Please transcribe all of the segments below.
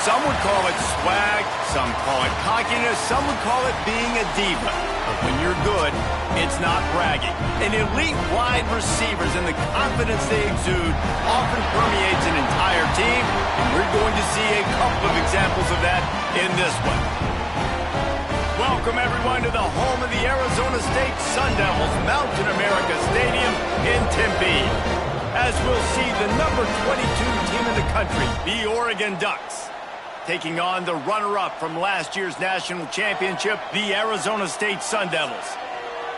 Some would call it swag, some call it cockiness, some would call it being a diva. But when you're good, it's not bragging. And elite wide receivers and the confidence they exude often permeates an entire team, and we're going to see a couple of examples of that in this one. Welcome, everyone, to the home of the Arizona State Sun Devils, Mountain America Stadium in Tempe, as we'll see the number 22 team in the country, the Oregon Ducks, taking on the runner-up from last year's national championship, the Arizona State Sun Devils.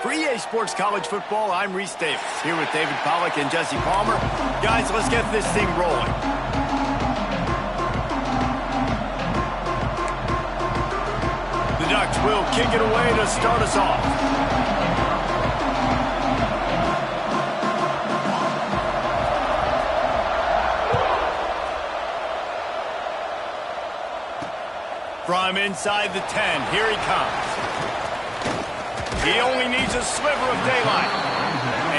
For EA Sports College Football, I'm Reese Davis, here with David Pollack and Jesse Palmer. Guys, let's get this thing rolling. The Ducks will kick it away to start us off. From inside the 10, here he comes. He only needs a sliver of daylight.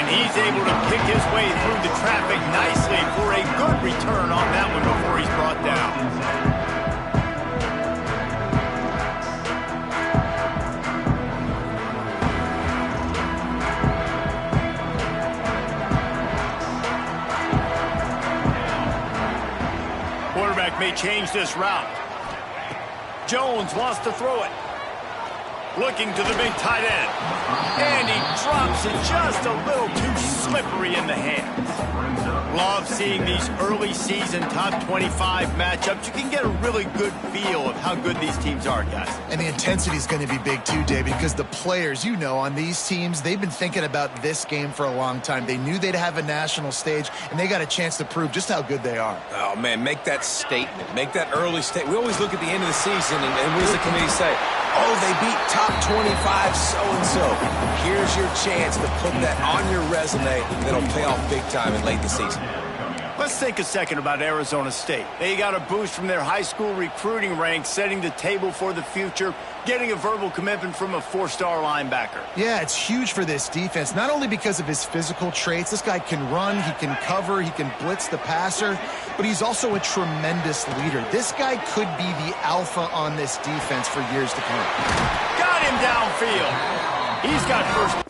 And he's able to pick his way through the traffic nicely for a good return on that one before he's brought down. Quarterback may change this route. Jones wants to throw it. Looking to the big tight end. And he drops it just a little too slippery in the hands. Love seeing these early season top 25 matchups. You can get a really good feel of how good these teams are, guys. And the intensity is going to be big too, David, because the players, you know, on these teams, they've been thinking about this game for a long time. They knew they'd have a national stage, and they got a chance to prove just how good they are. Oh, man, make that statement. Make that early statement. We always look at the end of the season, and what does the committee say? Oh, they beat top 25 so-and-so. Here's your chance to put that on your resume that'll pay off big time in late the season. Let's think a second about Arizona State. They got a boost from their high school recruiting ranks, setting the table for the future, getting a verbal commitment from a four-star linebacker. Yeah, it's huge for this defense, not only because of his physical traits. This guy can run, he can cover, he can blitz the passer, but he's also a tremendous leader. This guy could be the alpha on this defense for years to come. Got him downfield. He's got first.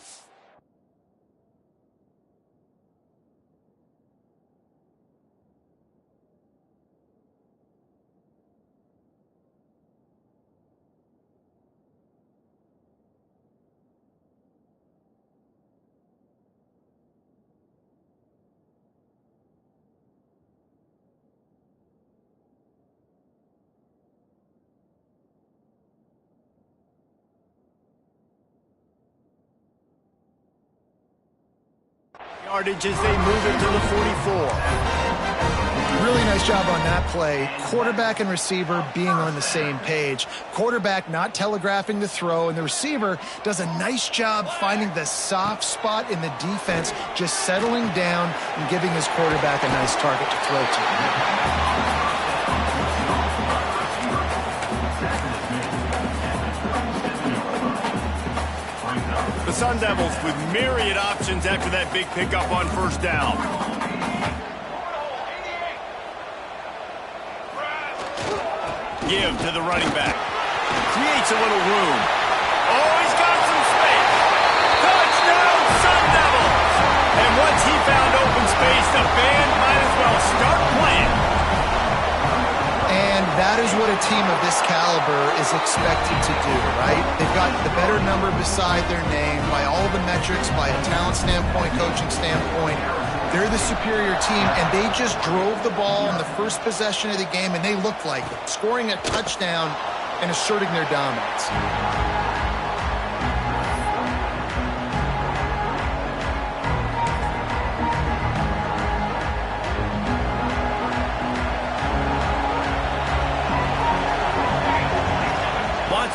Yardage as they move it to the 44. Really nice job on that play. Quarterback and receiver being on the same page. Quarterback not telegraphing the throw, and the receiver does a nice job finding the soft spot in the defense, just settling down and giving his quarterback a nice target to throw to. The Sun Devils with myriad options after that big pickup on first down. Give to the running back. Creates a little room. Oh, he's got some space. Touchdown, Sun Devils! And once he found open space, the band might as well start playing. And that is what a team of this caliber is expected to do, right? They've got the better number beside their name by all the metrics, by a talent standpoint, coaching standpoint. They're the superior team, and they just drove the ball in the first possession of the game, and they looked like it, scoring a touchdown and asserting their dominance.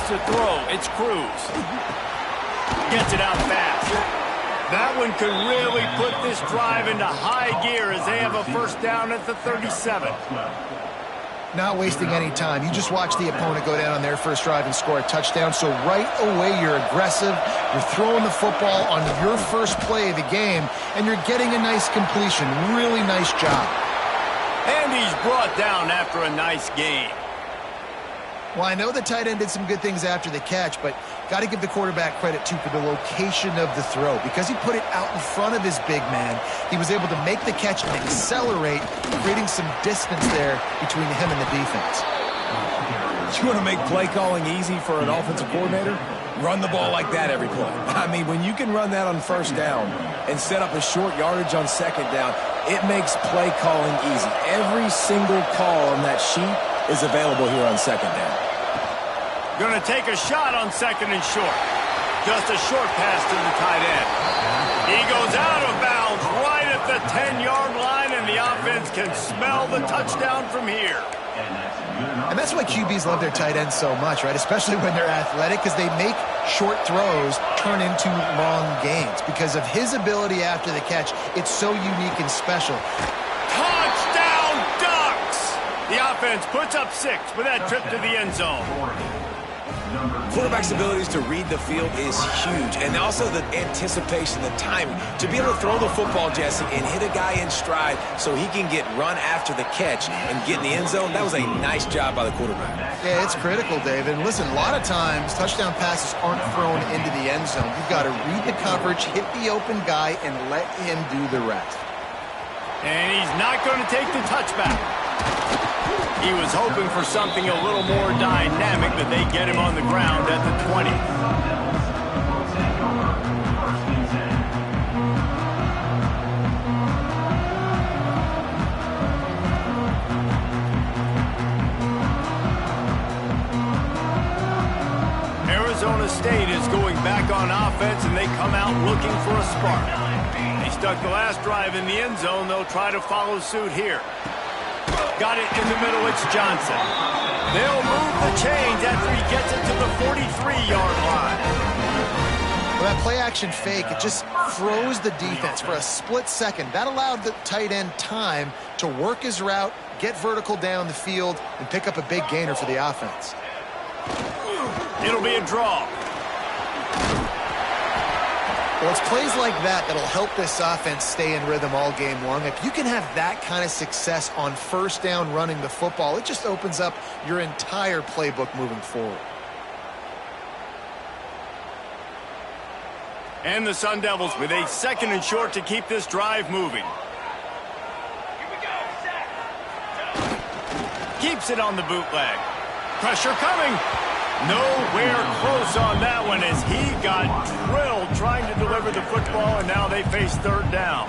To throw, it's Cruz. Gets it out fast. That one could really put this drive into high gear as they have a first down at the 37. Not wasting any time. You just watch the opponent go down on their first drive and score a touchdown. So right away, you're aggressive. You're throwing the football on your first play of the game, and you're getting a nice completion. Really nice job. And he's brought down after a nice game. Well, I know the tight end did some good things after the catch, but got to give the quarterback credit, too, for the location of the throw. Because he put it out in front of his big man, he was able to make the catch and accelerate, creating some distance there between him and the defense. You want to make play calling easy for an offensive coordinator? Run the ball like that every play. I mean, when you can run that on first down and set up a short yardage on second down, it makes play calling easy. Every single call on that sheet is available here on second down. Going to take a shot on second and short. Just a short pass to the tight end. He goes out of bounds right at the 10-yard line, and the offense can smell the touchdown from here. And that's why QBs love their tight ends so much, right? Especially when they're athletic, because they make short throws turn into long gains. Because of his ability after the catch, it's so unique and special. Touchdown, Ducks! The offense puts up 6 with that trip to the end zone. Quarterback's abilities to read the field is huge, and also the anticipation, the timing. To be able to throw the football, Jesse, and hit a guy in stride so he can get run after the catch and get in the end zone, that was a nice job by the quarterback. Yeah, it's critical, David. And listen, a lot of times touchdown passes aren't thrown into the end zone. You've got to read the coverage, hit the open guy, and let him do the rest. And he's not going to take the touchback. He was hoping for something a little more dynamic, but they get him on the ground at the 20. Arizona State is going back on offense, and they come out looking for a spark. They stuck the last drive in the end zone. They'll try to follow suit here. Got it in the middle, it's Johnson. They'll move the chains after he gets it to the 43-yard line. Well, that play-action fake, it just froze the defense for a split second. That allowed the tight end time to work his route, get vertical down the field, and pick up a big gainer for the offense. It'll be a draw. Well, it's plays like that that'll help this offense stay in rhythm all game long. If you can have that kind of success on first down running the football, it just opens up your entire playbook moving forward. And the Sun Devils with a second and short to keep this drive moving. Keeps it on the bootleg. Pressure coming. Nowhere close on that one as he got drilled trying to deliver the football, and now they face third down.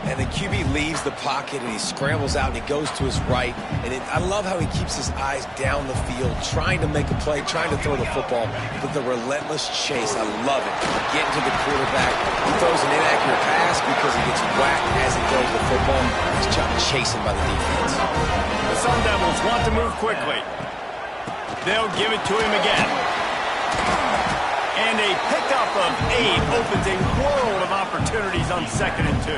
And the QB leaves the pocket, and he scrambles out, and he goes to his right. And I love how he keeps his eyes down the field, trying to make a play, trying to throw the football, but the relentless chase, I love it. Getting to the quarterback. He throws an inaccurate pass because he gets whacked as he throws the football. He's chasing by the defense. The Sun Devils want to move quickly. They'll give it to him again. And a pickup of 8 opens a world of opportunities on second and 2.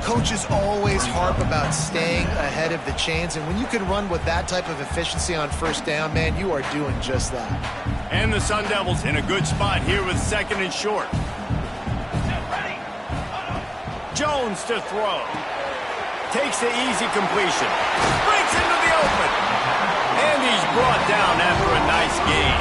Coaches always harp about staying ahead of the chains, and when you can run with that type of efficiency on first down, man, you are doing just that. And the Sun Devils in a good spot here with second and short. Jones to throw. Takes the easy completion. Breaks into the open. And he's brought down after a nice gain.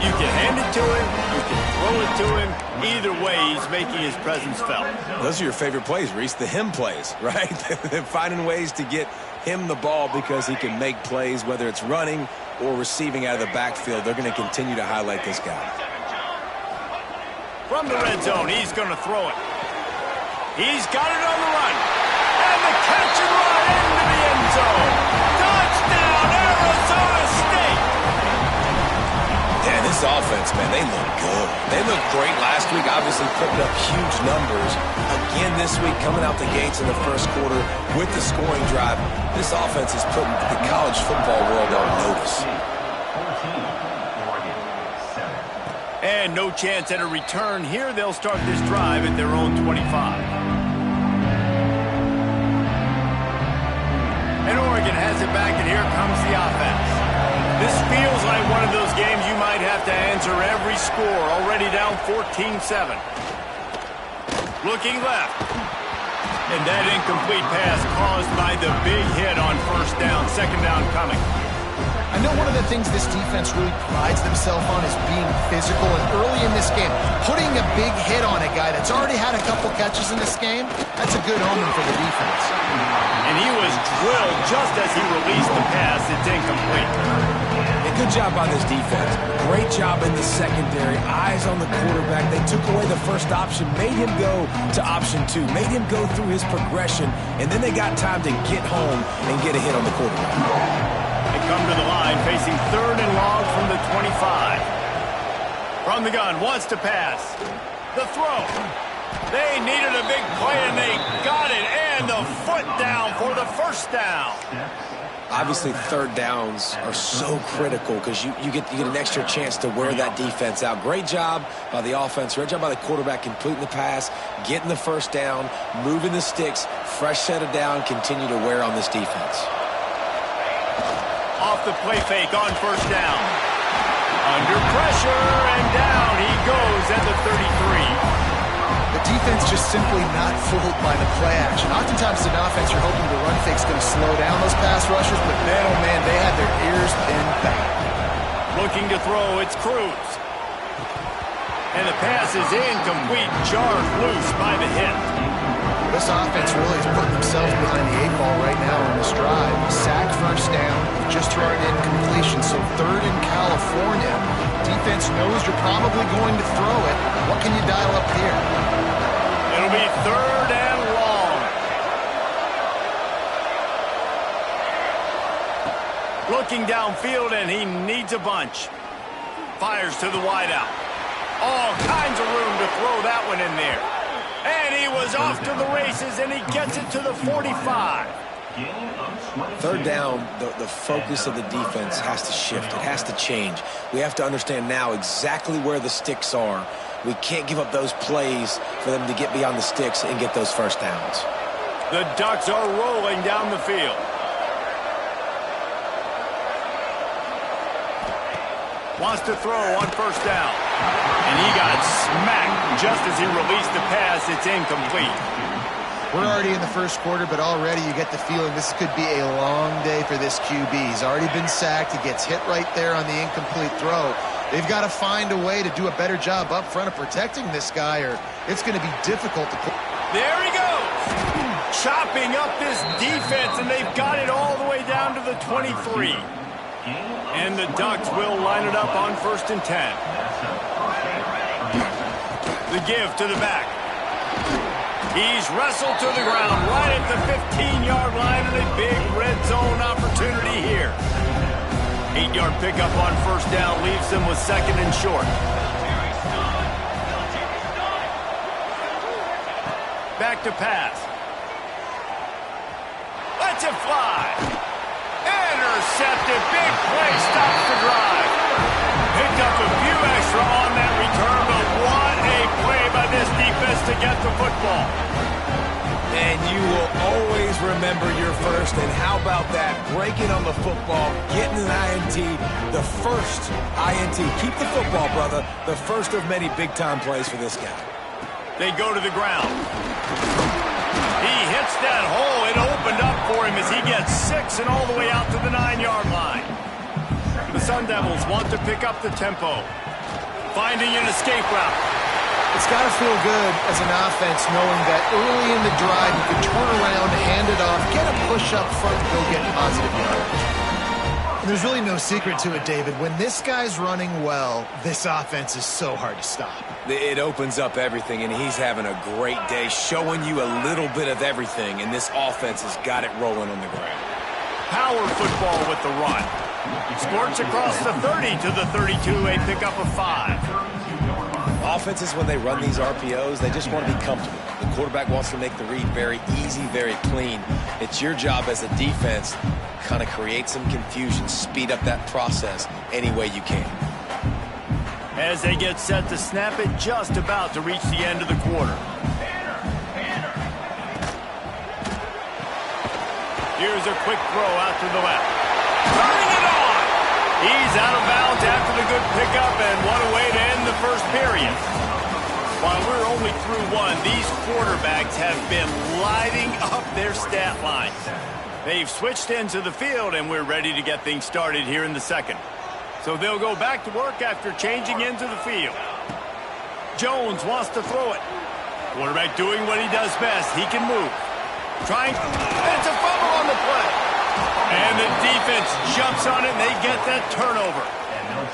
You can hand it to him, you can throw it to him. Either way, he's making his presence felt. Those are your favorite plays, Reese, the him plays, right? They're finding ways to get him the ball because he can make plays, whether it's running or receiving out of the backfield. They're going to continue to highlight this guy. From the red zone, he's going to throw it. He's got it on the run. And the catch and run into the end zone. Touchdown, Arizona State! Yeah, this offense, man, they look good. They looked great last week, obviously putting up huge numbers. Again this week, coming out the gates in the first quarter with the scoring drive. This offense is putting the college football world on notice. And no chance at a return here. They'll start this drive at their own 25. And Oregon has it back, and here comes the offense. This feels like one of those games you might have to answer every score. Already down 14-7. Looking left. And that incomplete pass caused by the big hit on first down. Second down coming. I know one of the things this defense really prides themselves on is being physical, and early in this game, putting a big hit on a guy that's already had a couple catches in this game, that's a good omen for the defense. And he was drilled just as he released the pass. It's incomplete. A good job by this defense. Great job in the secondary. Eyes on the quarterback. They took away the first option, made him go to option 2, made him go through his progression, and then they got time to get home and get a hit on the quarterback. They come to the line facing 3rd and long from the 25. From the gun, wants to pass. The throw. They needed a big play, and they got it. And the foot down for the first down. Obviously, 3rd downs are so critical because you get an extra chance to wear that defense out. Great job by the offense. Great job by the quarterback completing the pass, getting the first down, moving the sticks, fresh set of down, continue to wear on this defense. Off the play fake on first down. Under pressure, and down he goes at the 33. The defense just simply not fooled by the play action. Oftentimes, an offense, you're hoping the run fake's going to slow down those pass rushers, but man, oh man, they had their ears pinned back. Looking to throw, it's Cruz. And the pass is incomplete, jarred loose by the hit. This offense really is putting themselves behind the 8 ball right now on this drive. Sack, first down, just thrown in incompletion, so 3rd in California. Defense knows you're probably going to throw it. What can you dial up here? It'll be 3rd and long. Looking downfield, and he needs a bunch. Fires to the wideout. All kinds of room to throw that one in there. And he was off to the races, and he gets it to the 45. 3rd down, the focus of the defense has to shift. It has to change. We have to understand now exactly where the sticks are. We can't give up those plays for them to get beyond the sticks and get those first downs. The Ducks are rolling down the field. Wants to throw on first down. And he got smacked just as he released the pass. It's incomplete. We're already in the first quarter, but already you get the feeling this could be a long day for this QB. He's already been sacked. He gets hit right there on the incomplete throw. They've got to find a way to do a better job up front of protecting this guy, or it's going to be difficult to put. There he goes. Chopping up this defense, and they've got it all the way down to the 23. And the Ducks will line it up on 1st and 10. The give to the back. He's wrestled to the ground right at the 15-yard line, and a big red zone opportunity here. 8-yard pickup on first down leaves them with 2nd and short. Back to pass. Lets it fly. Intercepted. Big play. Stops the drive. Picked up a few extra on that return, but what a play by this defense to get the football. And you will always remember your first. And how about that? Breaking on the football, getting an INT, the first INT. Keep the football, brother. The first of many big-time plays for this guy. They go to the ground. He hits that hole. It opened up for him as he gets 6 and all the way out to the 9-yard line. The Sun Devils want to pick up the tempo. Finding an escape route. It's got to feel good as an offense knowing that early in the drive you can turn around, hand it off, get a push up front, and go get positive yardage. And there's really no secret to it, David. When this guy's running well, this offense is so hard to stop. It opens up everything, and he's having a great day, showing you a little bit of everything, and this offense has got it rolling on the ground. Power football with the run. Squirts across the 30 to the 32, a pickup of 5. Offenses, when they run these RPOs, they just want to be comfortable. The quarterback wants to make the read very easy, very clean. It's your job as a defense, kind of create some confusion, speed up that process any way you can. As they get set to snap it, just about to reach the end of the quarter. Here's a quick throw out to the left. Turning it on! He's out of bounds after the good pickup, and what a way to end the first period. While we're only through one, these quarterbacks have been lighting up their stat lines. They've switched into the field, and we're ready to get things started here in the second. So they'll go back to work after changing into the field. Jones wants to throw it. Quarterback doing what he does best. He can move. Trying. It's a fumble on the play. And the defense jumps on it, and they get that turnover.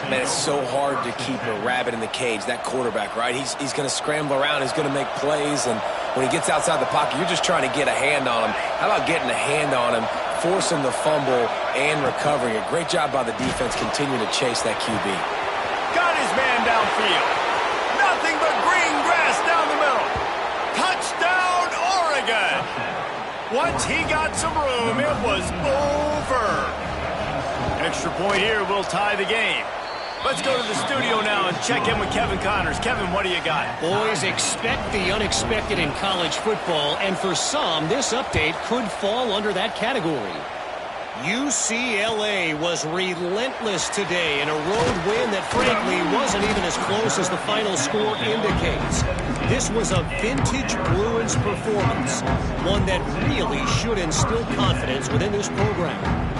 Man, it's so hard to keep a rabbit in the cage, that quarterback, right? He's going to scramble around. He's going to make plays, and when he gets outside the pocket, you're just trying to get a hand on him. How about getting a hand on him, forcing the fumble, and recovering? A great job by the defense continuing to chase that QB. Got his man downfield. Nothing but green grass down the middle. Touchdown, Oregon. Once he got some room, it was over. Extra point here will tie the game. Let's go to the studio now and check in with Kevin Connors. Kevin, what do you got? Boys, expect the unexpected in college football, and for some, this update could fall under that category. UCLA was relentless today in a road win that frankly wasn't even as close as the final score indicates. This was a vintage Bruins performance, one that really should instill confidence within this program.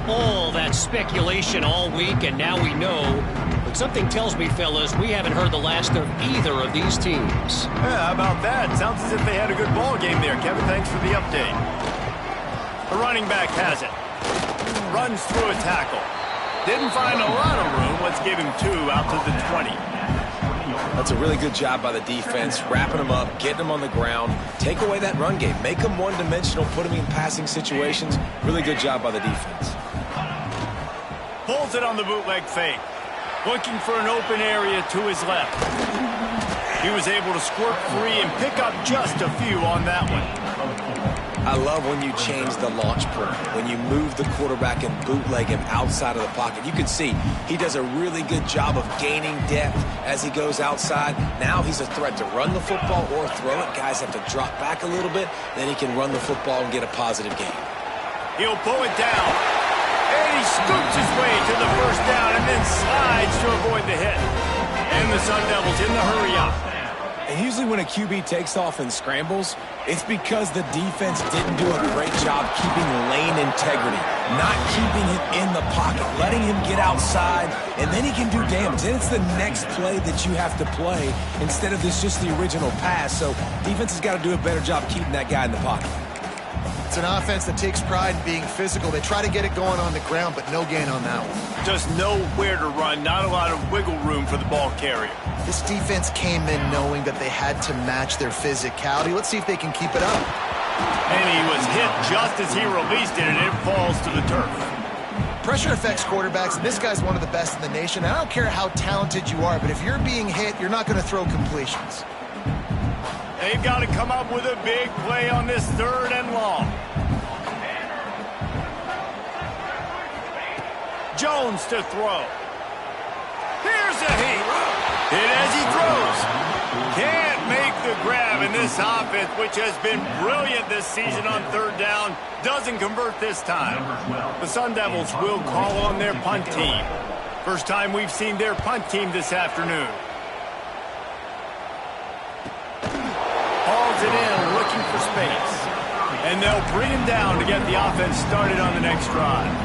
All that speculation all week, and now we know. But something tells me, fellas, we haven't heard the last of either of these teams. Yeah, how about that? Sounds as if they had a good ball game there. Kevin, thanks for the update. The running back has it. Runs through a tackle. Didn't find a lot of room. Let's give him 2 out to the 20. That's a really good job by the defense, wrapping them up, getting them on the ground. Take away that run game. Make them one-dimensional, put them in passing situations. Really good job by the defense. Pulls it on the bootleg fake. Looking for an open area to his left. He was able to squirt free and pick up just a few on that one. I love when you change the launch point, when you move the quarterback and bootleg him outside of the pocket. You can see he does a really good job of gaining depth as he goes outside. Now he's a threat to run the football or throw it. Guys have to drop back a little bit. Then he can run the football and get a positive gain. He'll pull it down. And he scoops his way to the first down and then slides to avoid the hit. And the Sun Devils in the hurry-up. And usually when a QB takes off and scrambles, it's because the defense didn't do a great job keeping lane integrity, not keeping him in the pocket, letting him get outside, and then he can do damage. Then it's the next play that you have to play instead of this just the original pass. So defense has got to do a better job keeping that guy in the pocket. It's an offense that takes pride in being physical. They try to get it going on the ground, but no gain on that one. Just nowhere to run, not a lot of wiggle room for the ball carrier. This defense came in knowing that they had to match their physicality. Let's see if they can keep it up. And he was hit just as he released it, and it falls to the turf. Pressure affects quarterbacks, and this guy's one of the best in the nation. I don't care how talented you are, but if you're being hit, you're not going to throw completions. They've got to come up with a big play on this 3rd and long. Jones to throw. Here's a hit. Hit as he throws. Can't make the grab, and this offense, which has been brilliant this season on 3rd down, doesn't convert this time. The Sun Devils will call on their punt team. First time we've seen their punt team this afternoon. Hauls it in, looking for space. And they'll bring him down to get the offense started on the next drive.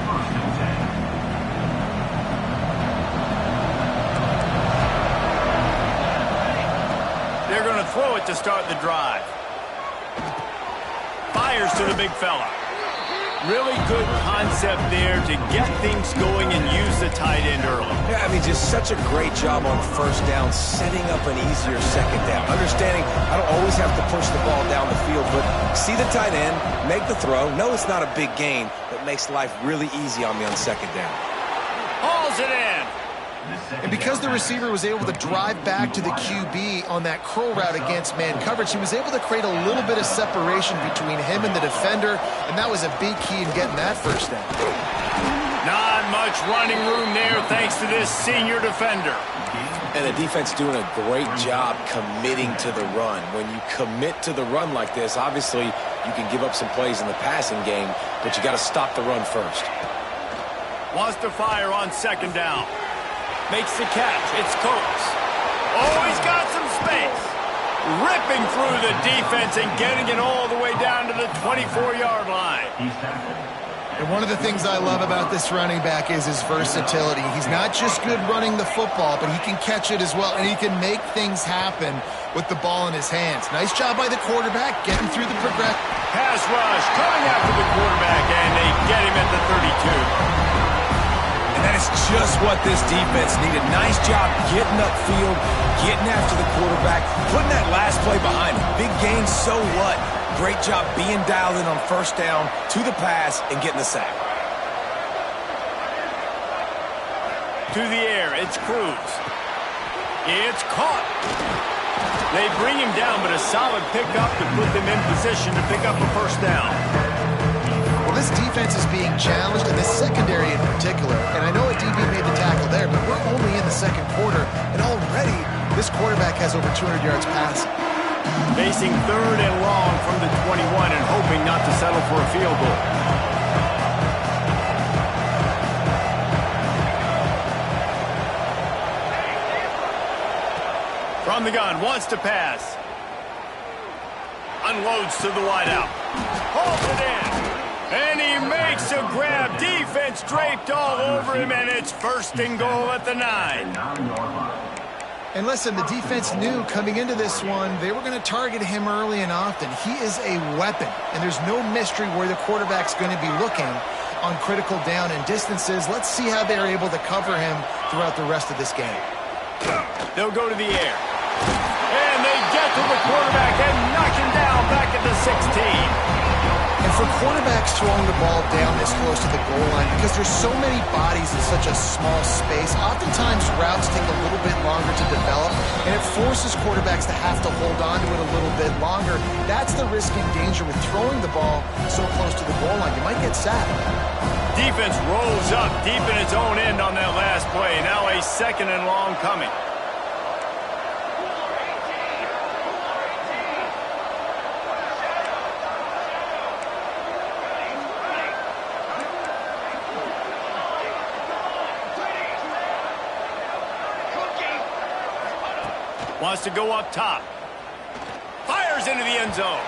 They're going to throw it to start the drive. Fires to the big fella. Really good concept there to get things going and use the tight end early. Yeah, I mean, just such a great job on 1st down, setting up an easier 2nd down. Understanding I don't always have to push the ball down the field, but see the tight end, make the throw. No, it's not a big gain, but makes life really easy on me on 2nd down. Hauls it in. And because the receiver was able to drive back to the QB on that curl route against man coverage, he was able to create a little bit of separation between him and the defender, and that was a big key in getting that 1st down. Not much running room there thanks to this senior defender. And the defense doing a great job committing to the run. When you commit to the run like this, obviously you can give up some plays in the passing game, but you got to stop the run first. Wants to fire on 2nd down. Makes the catch. It's Coates. Oh, he's got some space. Ripping through the defense and getting it all the way down to the 24-yard line. And one of the things I love about this running back is his versatility. He's not just good running the football, but he can catch it as well, and he can make things happen with the ball in his hands. Nice job by the quarterback, getting through the progression. Pass rush coming after the quarterback, and they get him at the 32. And that is just what this defense needed. Nice job getting upfield, getting after the quarterback, putting that last play behind him. Big gain, so what? Great job being dialed in on first down, to the pass, and getting the sack. To the air, it's Cruz. It's caught. They bring him down, but a solid pickup to put them in position to pick up a first down. Well, this defense is being challenged, and this secondary in particular. And I know a DB made the tackle there, but we're only in the second quarter, and already this quarterback has over 200 yards passing. Facing third and long from the 21 and hoping not to settle for a field goal. From the gun, wants to pass. Unloads to the wideout. Holds it in. And he makes a grab. Defense draped all over him, and it's first and goal at the 9. And listen, the defense knew coming into this one, they were going to target him early and often. He is a weapon, and there's no mystery where the quarterback's going to be looking on critical down and distances. Let's see how they're able to cover him throughout the rest of this game. They'll go to the air. And they get to the quarterback and knock him down back at the 16. And for quarterbacks throwing the ball down this close to the goal line, because there's so many bodies in such a small space, oftentimes routes take a little bit longer to develop, and it forces quarterbacks to have to hold on to it a little bit longer. That's the risk and danger with throwing the ball so close to the goal line. You might get sacked. Defense rolls up deep in its own end on that last play. Now a second and long coming. Wants to go up top. Fires into the end zone.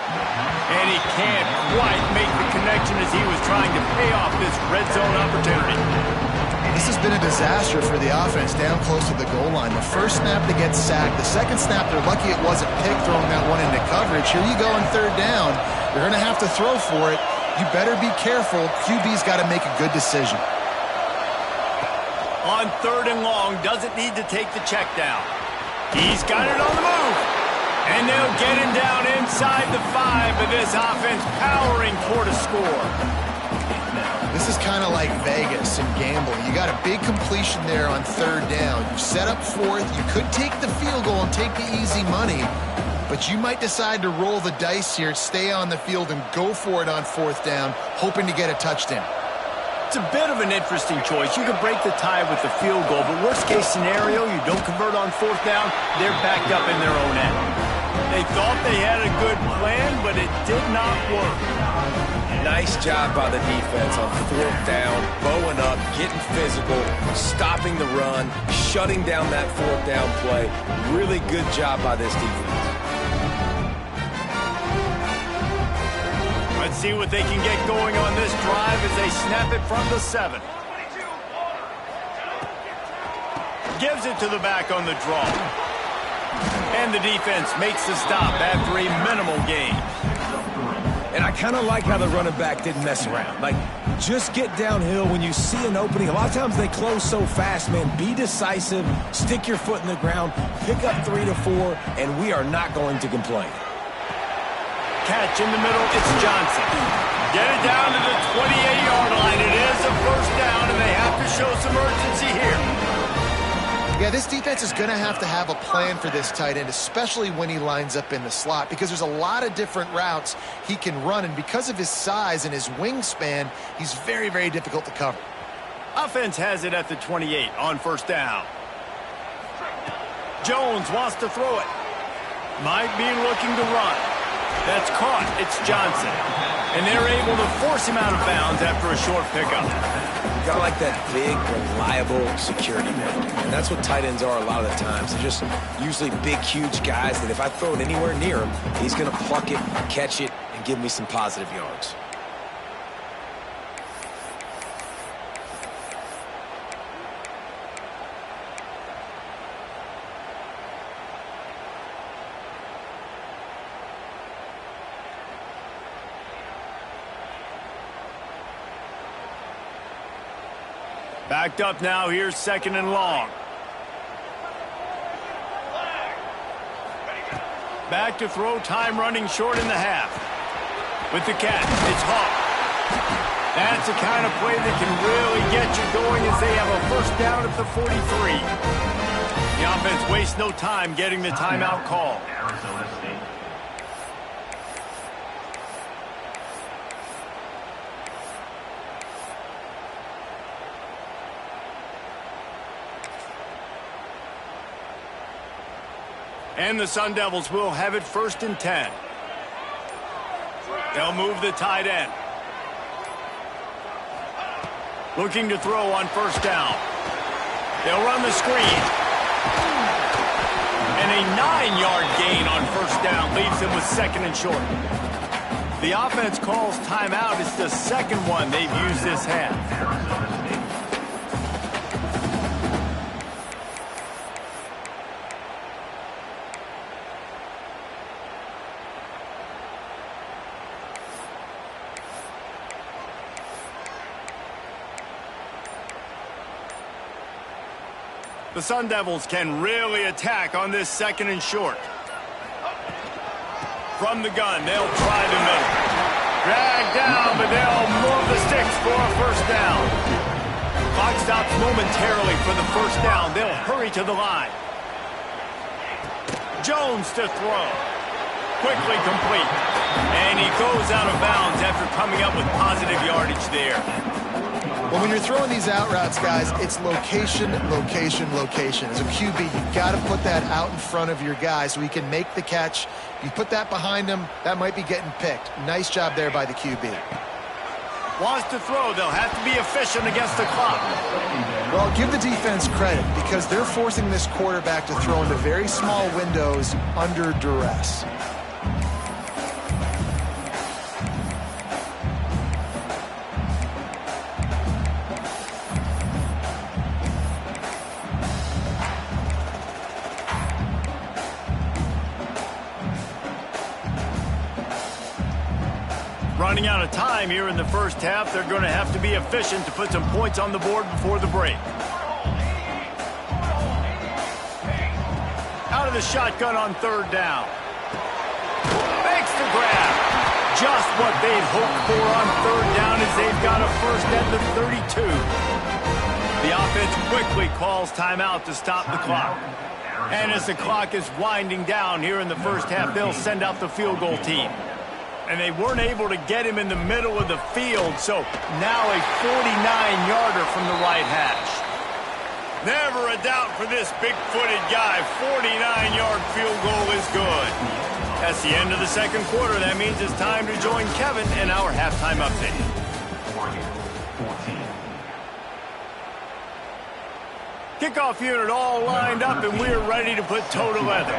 And he can't quite make the connection as he was trying to pay off this red zone opportunity. This has been a disaster for the offense down close to the goal line. The first snap, they get sacked. The second snap, they're lucky it wasn't picked, throwing that one into coverage. Here you go on third down. You're going to have to throw for it. You better be careful. QB's got to make a good decision. On third and long, doesn't need to take the check down. He's got it on the move. And they'll get him down inside the 5, but this offense powering toward a score. This is kind of like Vegas and gambling. You got a big completion there on third down. You set up fourth. You could take the field goal and take the easy money, but you might decide to roll the dice here, stay on the field, and go for it on fourth down, hoping to get a touchdown. It's a bit of an interesting choice. You could break the tie with the field goal, but worst case scenario, you don't convert on fourth down, they're backed up in their own end. They thought they had a good plan, but it did not work. Nice job by the defense on fourth down, bowing up, getting physical, stopping the run, shutting down that fourth down play. Really good job by this defense. Let's see what they can get going on this drive as they snap it from the 7. Gives it to the back on the draw. And the defense makes the stop after a minimal gain. And I kind of like how the running back didn't mess around. Like, just get downhill when you see an opening. A lot of times they close so fast, man. Be decisive, stick your foot in the ground, pick up 3 to 4, and we are not going to complain. Catch in the middle, it's Johnson. Get it down to the 28-yard line. It is a first down, and they have to show some urgency here. Yeah, this defense is going to have a plan for this tight end, especially when he lines up in the slot, because there's a lot of different routes he can run, and because of his size and his wingspan, he's very, very difficult to cover. Offense has it at the 28 on first down. Jones wants to throw it. Might be looking to run. That's caught. It's Johnson. And they're able to force him out of bounds after a short pickup. You gotta like that big, reliable security net. And that's what tight ends are a lot of the times. They're just usually big, huge guys that if I throw it anywhere near him, he's gonna pluck it, catch it, and give me some positive yards. Backed up now, here's 2nd and long. Back to throw, time running short in the half. With the catch, it's Hawk. That's the kind of play that can really get you going as they have a first down at the 43. The offense wastes no time getting the timeout call. And the Sun Devils will have it 1st and 10. They'll move the tight end. Looking to throw on 1st down. They'll run the screen. And a 9-yard gain on 1st down leaves them with 2nd and short. The offense calls timeout. It's the 2nd one they've used this half. The Sun Devils can really attack on this 2nd and short. From the gun, they'll try the middle. Drag down, but they'll move the sticks for a 1st down. Clock stops momentarily for the 1st down. They'll hurry to the line. Jones to throw.Quickly complete. And he goes out of bounds after coming up with positive yardage there. Well, when you're throwing these out routes, guys, it's location, location, location. As a QB, you've got to put that out in front of your guy so he can make the catch. You put that behind him, that might be getting picked. Nice job there by the QB. Wants to throw. They'll have to be efficient against the clock. Well, give the defense credit because they're forcing this quarterback to throw into very small windows under duress. Running out of time here in the 1st half, they're going to have to be efficient to put some points on the board before the break. Out of the shotgun on 3rd down. Makes the grab. Just what they'd hoped for on 3rd down as they've got a 1st at the 32. The offense quickly calls timeout to stop the clock. And as the clock is winding down here in the 1st half, they'll send out the field goal team. And they weren't able to get him in the middle of the field, so now a 49-yarder from the right hash. Never a doubt for this big-footed guy. 49-yard field goal is good. That's the end of the 2nd quarter. That means it's time to join Kevin in our halftime update. Kickoff unit all lined up, and we're ready to put toe to leather.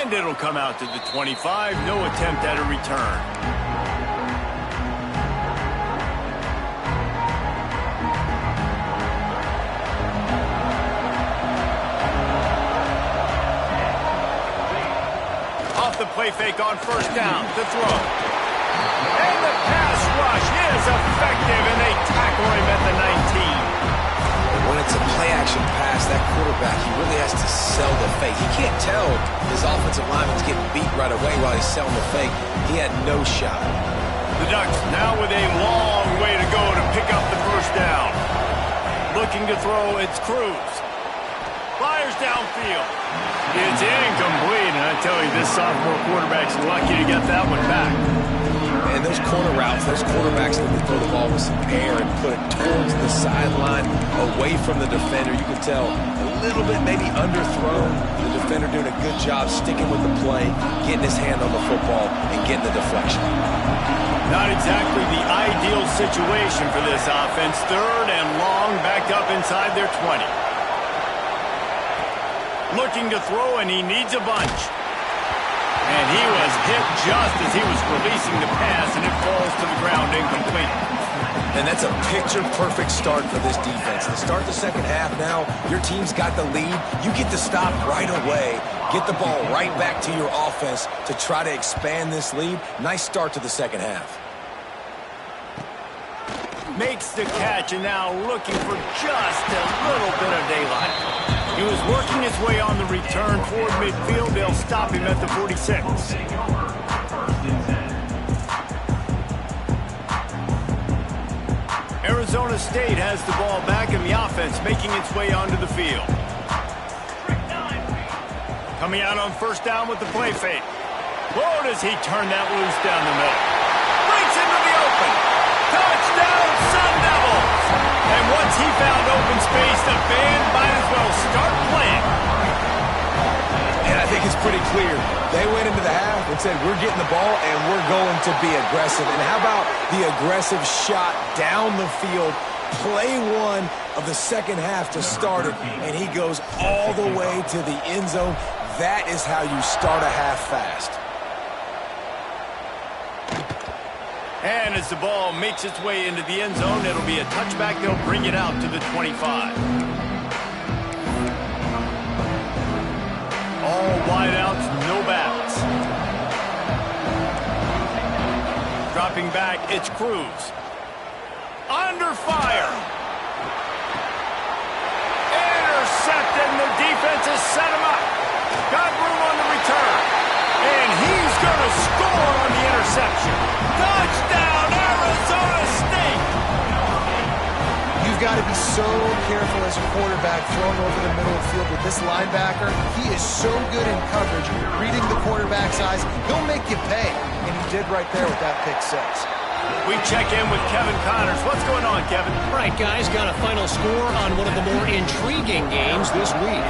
And it'll come out to the 25. No attempt at a return. Off the play fake on 1st down. The throw. And the pass rush is effective, and they tackle him at the 19. When it's a play-action pass, that quarterback, he really has to sell the fake. He can't tell his offensive lineman's getting beat right away while he's selling the fake. He had no shot. The Ducks now with a long way to go to pick up the 1st down. Looking to throw, it's Cruz. Fires downfield. It's incomplete, and I tell you, this sophomore quarterback's lucky to get that one back. And those corner routes, those quarterbacks need to throw the ball with some air and put it towards the sideline, away from the defender. You can tell a little bit maybe underthrown. The defender doing a good job sticking with the play, getting his hand on the football, and getting the deflection. Not exactly the ideal situation for this offense. 3rd and long, backed up inside their 20. Looking to throw, and he needs a bunch. And he was hit just as he was releasing the pass, and it falls to the ground incomplete. And that's a picture-perfect start for this defense. To start the second half now, your team's got the lead. You get to stop right away, get the ball right back to your offense to try to expand this lead. Nice start to the second half. Makes the catch, and now looking for just a little bit of daylight. He was working his way on the return toward midfield. They'll stop him at the 46. Arizona State has the ball back in the offense, making its way onto the field. Coming out on first down with the play fake. Whoa, does he turn that loose down the middle. Breaks into the open. Touchdown, Sun Devils! And once he found open space, the band might as well start playing. And I think it's pretty clear. They went into the half and said, we're getting the ball and we're going to be aggressive. And how about the aggressive shot down the field? Play one of the second half to start it, and he goes all the way to the end zone. That is how you start a half fast. And as the ball makes its way into the end zone, it'll be a touchback. They'll bring it out to the 25. All wideouts, no backs. Dropping back, it's Cruz. Under fire. Intercepted, and the defense has set him up. Got room on the return. And he's going to score on the interception. Touchdown, Arizona State! You've got to be so careful as a quarterback throwing over the middle of the field with this linebacker. He is so good in coverage, reading the quarterback's eyes. He'll make you pay, and he did right there with that pick six. We check in with Kevin Connors. What's going on, Kevin? All right, guys, got a final score on one of the more intriguing games this week.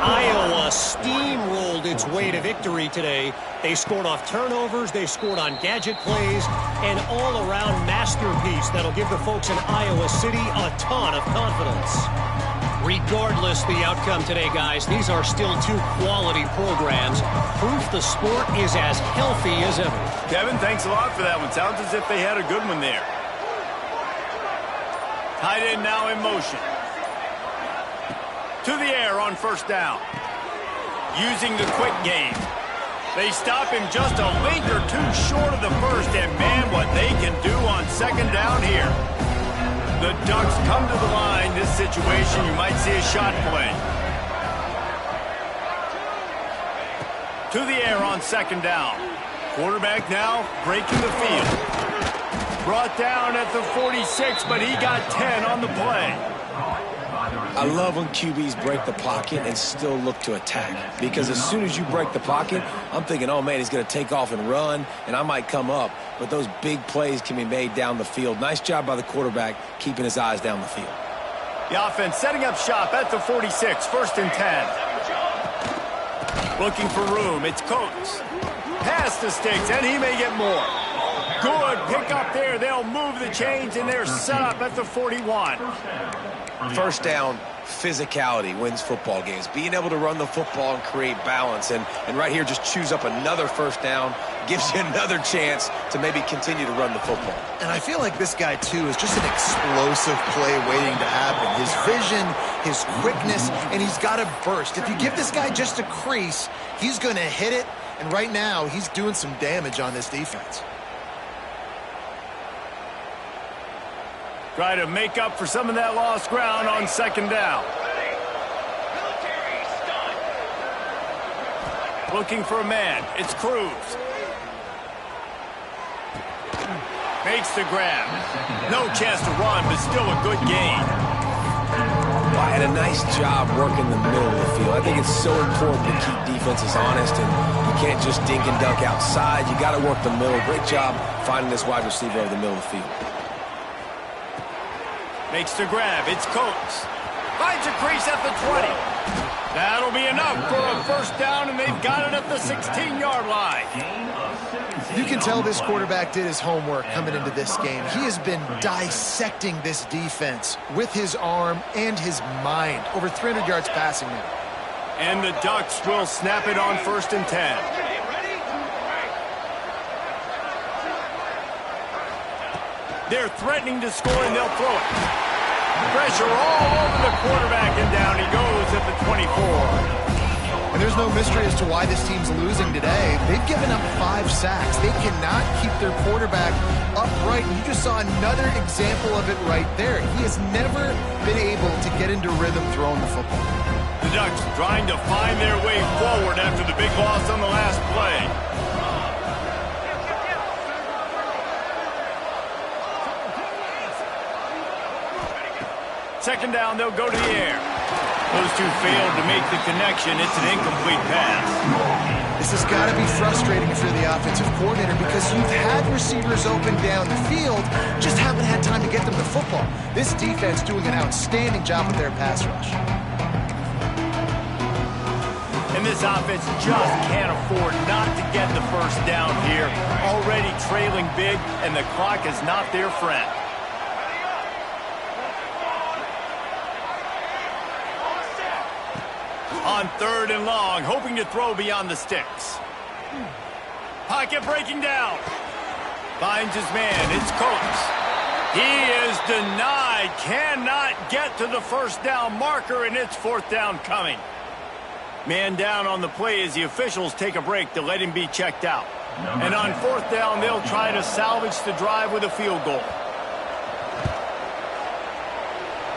Iowa steamrolled its way to victory today. They scored off turnovers, they scored on gadget plays, an all-around masterpiece that'll give the folks in Iowa City a ton of confidence. Regardless the outcome today, guys, these are still two quality programs. Proof the sport is as healthy as ever. Kevin, thanks a lot for that one. Sounds as if they had a good one there. Tight end now in motion. To the air on first down. Using the quick game. They stop him just a length or two short of the first, and man, what they can do on second down here. The Ducks come to the line. This situation, you might see a shot play. To the air on second down. Quarterback now breaking the field. Brought down at the 46, but he got 10 on the play. I love when QBs break the pocket and still look to attack. Because as soon as you break the pocket, I'm thinking, oh, man, he's going to take off and run, and I might come up. But those big plays can be made down the field. Nice job by the quarterback keeping his eyes down the field. The offense setting up shop at the 46, first and 10. Looking for room. It's Coates. Pass the sticks, and he may get more. Good pick up there. They'll move the chains, and they're set up at the 41. First down, physicality wins football games. Being able to run the football and create balance. And right here, just choose up another first down. Gives you another chance to maybe continue to run the football. And I feel like this guy, too, is just an explosive play waiting to happen. His vision, his quickness, and he's got a burst. If you give this guy just a crease, he's going to hit it. And right now, he's doing some damage on this defense. Try to make up for some of that lost ground on second down. Looking for a man. It's Cruz. Makes the grab. No chance to run, but still a good gain. Well, and a nice job working the middle of the field. I think it's so important to keep defenses honest, and you can't just dink and dunk outside. You got to work the middle. Great job finding this wide receiver over the middle of the field. Makes the grab. It's Coates. Finds a crease at the 20. That'll be enough for a first down, and they've got it at the 16-yard line. You can tell this quarterback did his homework coming into this game. He has been dissecting this defense with his arm and his mind. Over 300 yards passing now. And the Ducks will snap it on first and 10. They're threatening to score, and they'll throw it. Pressure all over the quarterback, and down he goes at the 24. And there's no mystery as to why this team's losing today. They've given up 5 sacks. They cannot keep their quarterback upright. And you just saw another example of it right there. He has never been able to get into rhythm throwing the football. The Ducks trying to find their way forward after the big loss on the last play. Second down, they'll go to the air. Those two failed to make the connection. It's an incomplete pass. This has got to be frustrating if you're the offensive coordinator because you've had receivers open down the field, just haven't had time to get them the football. This defense doing an outstanding job with their pass rush. And this offense just can't afford not to get the first down here. Already trailing big, and the clock is not their friend. On 3rd and long, hoping to throw beyond the sticks. Pocket breaking down. Finds his man. It's Coates. He is denied. Cannot get to the first down marker, and it's 4th down coming. Man down on the play as the officials take a break to let him be checked out. And on 4th down, they'll try to salvage the drive with a field goal.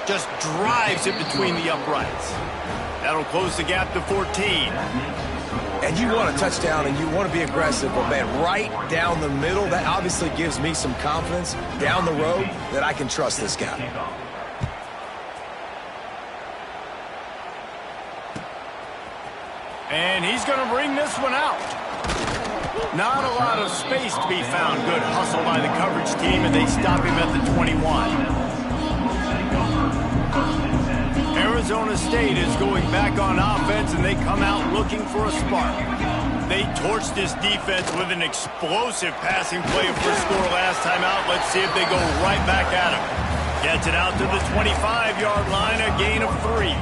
Just drives it between the uprights. That'll close the gap to 14. And you want a touchdown and you want to be aggressive, but man, right down the middle, that obviously gives me some confidence down the road that I can trust this guy. And he's going to bring this one out. Not a lot of space to be found. Good hustle by the coverage team, and they stop him at the 21. Arizona State is going back on offense, and they come out looking for a spark. They torched this defense with an explosive passing play for a score last time out. Let's see if they go right back at him. Gets it out to the 25-yard line, a gain of 3.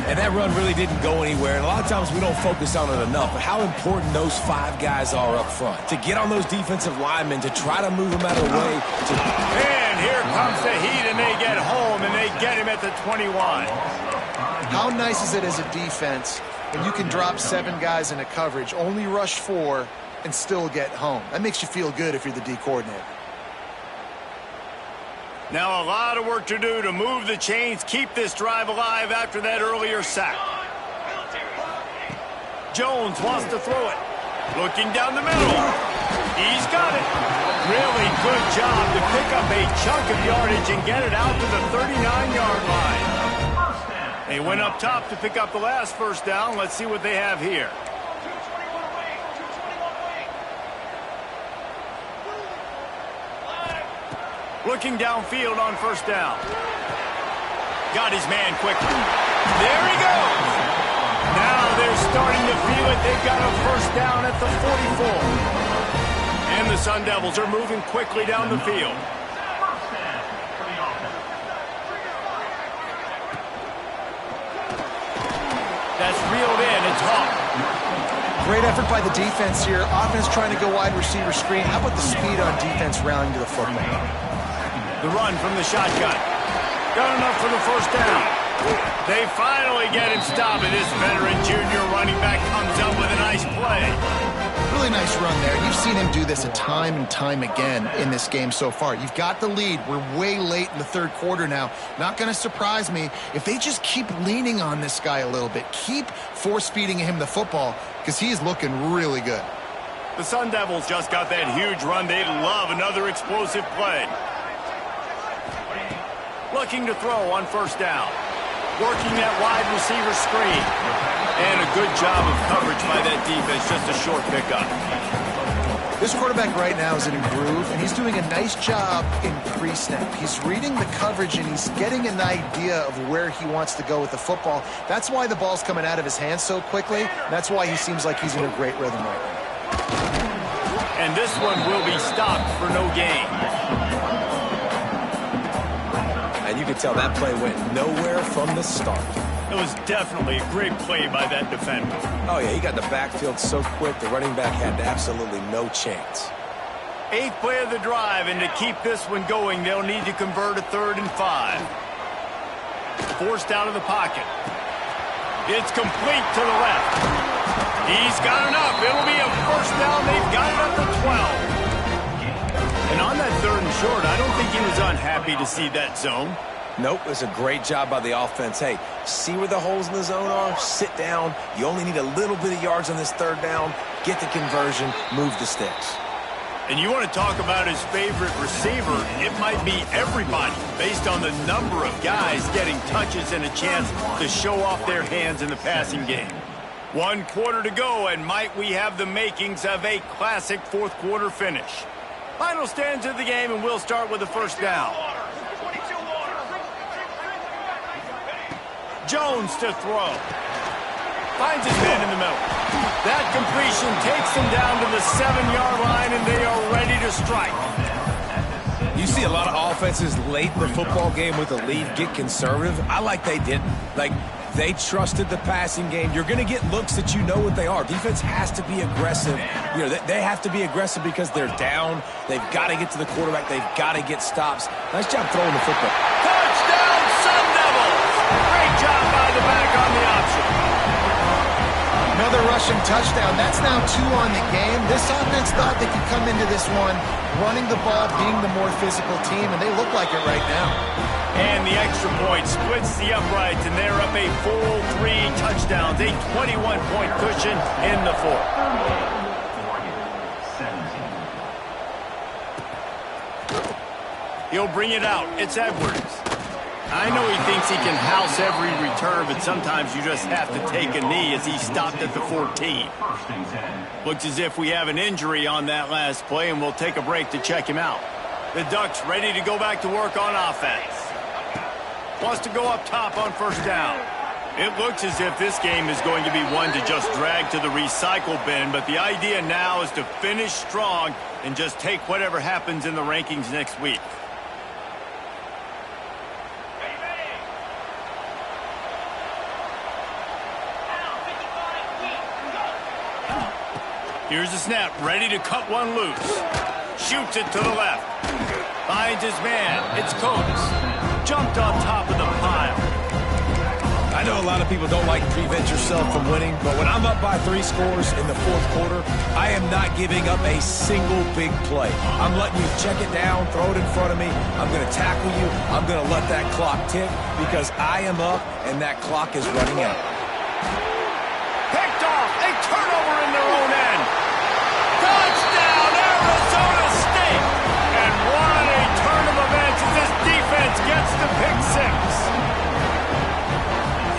And that run really didn't go anywhere. And a lot of times we don't focus on it enough. But how important those 5 guys are up front. To get on those defensive linemen, to try to move them out of the way. And here comes the heat, and they get home, and they get him at the 21. How nice is it as a defense when you can drop 7 guys in a coverage, only rush 4, and still get home? That makes you feel good if you're the D coordinator. Now a lot of work to do to move the chains, keep this drive alive after that earlier sack. Jones wants to throw it. Looking down the middle. He's got it. Really good job to pick up a chunk of yardage and get it out to the 39-yard line. They went up top to pick up the last first down. Let's see what they have here. Looking downfield on first down. Got his man quickly. There he goes. Now they're starting to feel it. They've got a first down at the 44. And the Sun Devils are moving quickly down the field. That's reeled in. It's Hawk. Great effort by the defense here. Offense trying to go wide receiver screen. How about the speed on defense rallying to the football? The run from the shotgun. Got enough for the first down. They finally get him stopped, and this veteran junior running back comes up with a nice play. Really nice run there. You've seen him do this a time and time again in this game so far. You've got the lead. We're way late in the 3rd quarter now. Not going to surprise me if they just keep leaning on this guy a little bit. Keep force-feeding him the football because he's looking really good. The Sun Devils just got that huge run. They'd love another explosive play. Looking to throw on first down. Working that wide receiver screen. And a good job of coverage by that defense. Just a short pickup. This quarterback right now is in a groove, and he's doing a nice job in pre-snap. He's reading the coverage, and he's getting an idea of where he wants to go with the football. That's why the ball's coming out of his hands so quickly. That's why he seems like he's in a great rhythm right now. And this one will be stopped for no gain. And you can tell that play went nowhere from the start. It was definitely a great play by that defender. Oh, yeah, he got the backfield so quick, the running back had absolutely no chance. 8th play of the drive, and to keep this one going, they'll need to convert a 3rd and 5. Forced out of the pocket. It's complete to the left. He's got enough. It'll be a first down. They've got it up to 12. And on that 3rd and short, I don't think he was unhappy to see that zone. Nope, it's a great job by the offense. Hey, see where the holes in the zone are? Sit down. You only need a little bit of yards on this 3rd down. Get the conversion. Move the sticks. And you want to talk about his favorite receiver, it might be everybody based on the number of guys getting touches and a chance to show off their hands in the passing game. 1 quarter to go, and might we have the makings of a classic 4th quarter finish. Final stands of the game, and we'll start with the first down. Jones to throw. Finds his man in the middle. That completion takes them down to the 7-yard line, and they are ready to strike. You see a lot of offenses late in the football game with a lead get conservative. I like they didn't. Like, they trusted the passing game. You're going to get looks that you know what they are. Defense has to be aggressive. You know, they have to be aggressive because they're down. They've got to get to the quarterback. They've got to get stops. Nice job throwing the football. Touchdown, Sun Devils! Great job by the back on the option. Another rushing touchdown. That's now 2 on the game. This offense thought they could come into this one running the ball, being the more physical team, and they look like it right now. And the extra point splits the uprights, and they're up a full 3 touchdowns, a 21-point cushion in the 4th. He'll bring it out. It's Edwards. I know he thinks he can house every return, but sometimes you just have to take a knee as he stopped at the 14. Looks as if we have an injury on that last play, and we'll take a break to check him out. The Ducks ready to go back to work on offense. Wants to go up top on first down. It looks as if this game is going to be one to just drag to the recycle bin, but the idea now is to finish strong and just take whatever happens in the rankings next week. Here's the snap, ready to cut one loose. Shoots it to the left. Finds his man. It's Coates. Jumped on top of the pile. I know a lot of people don't like to prevent yourself from winning, but when I'm up by 3 scores in the 4th quarter, I am not giving up a single big play. I'm letting you check it down, throw it in front of me. I'm going to tackle you. I'm going to let that clock tick because I am up and that clock is running out. Picked off. A turnover in their own end. Touchdown, Arizona State. And what a turn of events as this defense gets the pick 6.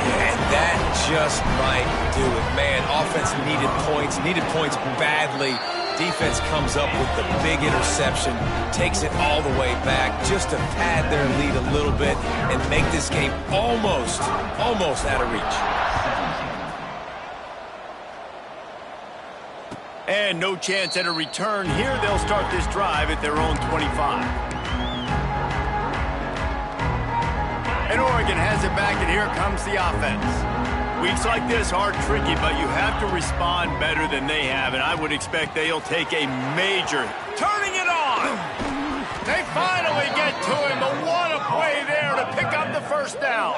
And that just might do it. Man, offense needed points badly. Defense comes up with the big interception, takes it all the way back just to pad their lead a little bit and make this game almost out of reach. And no chance at a return here. They'll start this drive at their own 25. And Oregon has it back, and here comes the offense. Weeks like this are tricky, but you have to respond better than they have, and I would expect they'll take a major. Turning it on! They finally get to him, but what a play there to pick up the first down.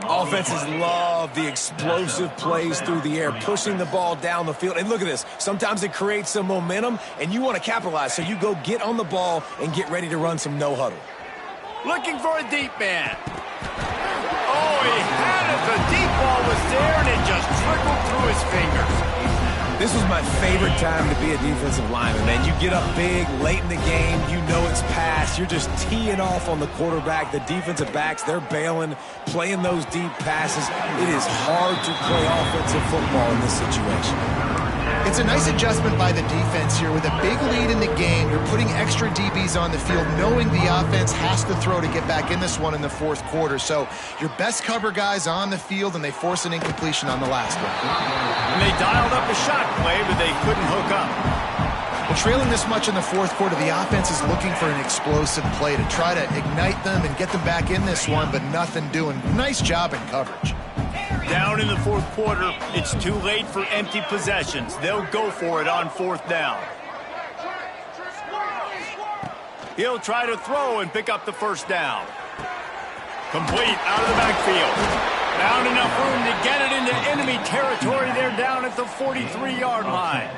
Offenses love the explosive plays through the air, pushing the ball down the field. And look at this. Sometimes it creates some momentum, and you want to capitalize, so you go get on the ball and get ready to run some no-huddle. Looking for a deep man. Oh, he had it. The deep ball was there, and it just trickled through his fingers. This was my favorite time to be a defensive lineman, man. You get up big, late in the game, you know it's past. You're just teeing off on the quarterback. The defensive backs, they're bailing, playing those deep passes. It is hard to play offensive football in this situation. It's a nice adjustment by the defense here. With a big lead in the game, you're putting extra DBs on the field, knowing the offense has to throw to get back in this one in the 4th quarter. So your best cover guys on the field, and they force an incompletion on the last one. And they dialed up a shot play, but they couldn't hook up. Well, trailing this much in the 4th quarter, the offense is looking for an explosive play to try to ignite them and get them back in this one, but nothing doing. Nice job in coverage. Down in the 4th quarter, it's too late for empty possessions. They'll go for it on 4th down. He'll try to throw and pick up the first down. Complete out of the backfield. Found enough room to get it into enemy territory. They're down at the 43-yard line.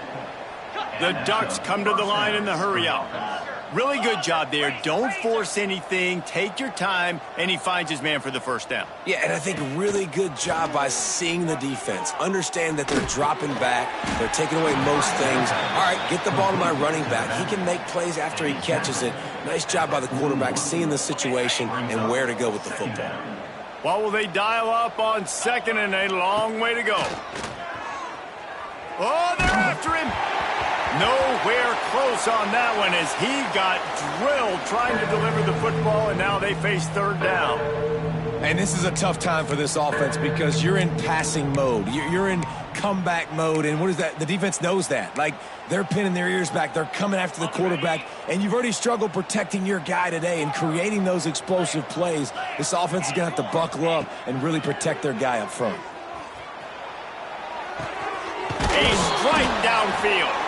The Ducks come to the line in the hurry-up. Really good job there. Don't force anything. Take your time, and he finds his man for the first down. Yeah, and I think really good job by seeing the defense. Understand that they're dropping back. They're taking away most things. All right, get the ball to my running back. He can make plays after he catches it. Nice job by the quarterback seeing the situation and where to go with the football. What will they dial up on second and a long way to go? Oh, they're after him. Nowhere close on that one as he got drilled trying to deliver the football, and now they face third down. And this is a tough time for this offense because you're in passing mode. You're in comeback mode, and what is that? The defense knows that. Like, they're pinning their ears back. They're coming after the quarterback, and you've already struggled protecting your guy today and creating those explosive plays. This offense is going to have to buckle up and really protect their guy up front. A strike downfield.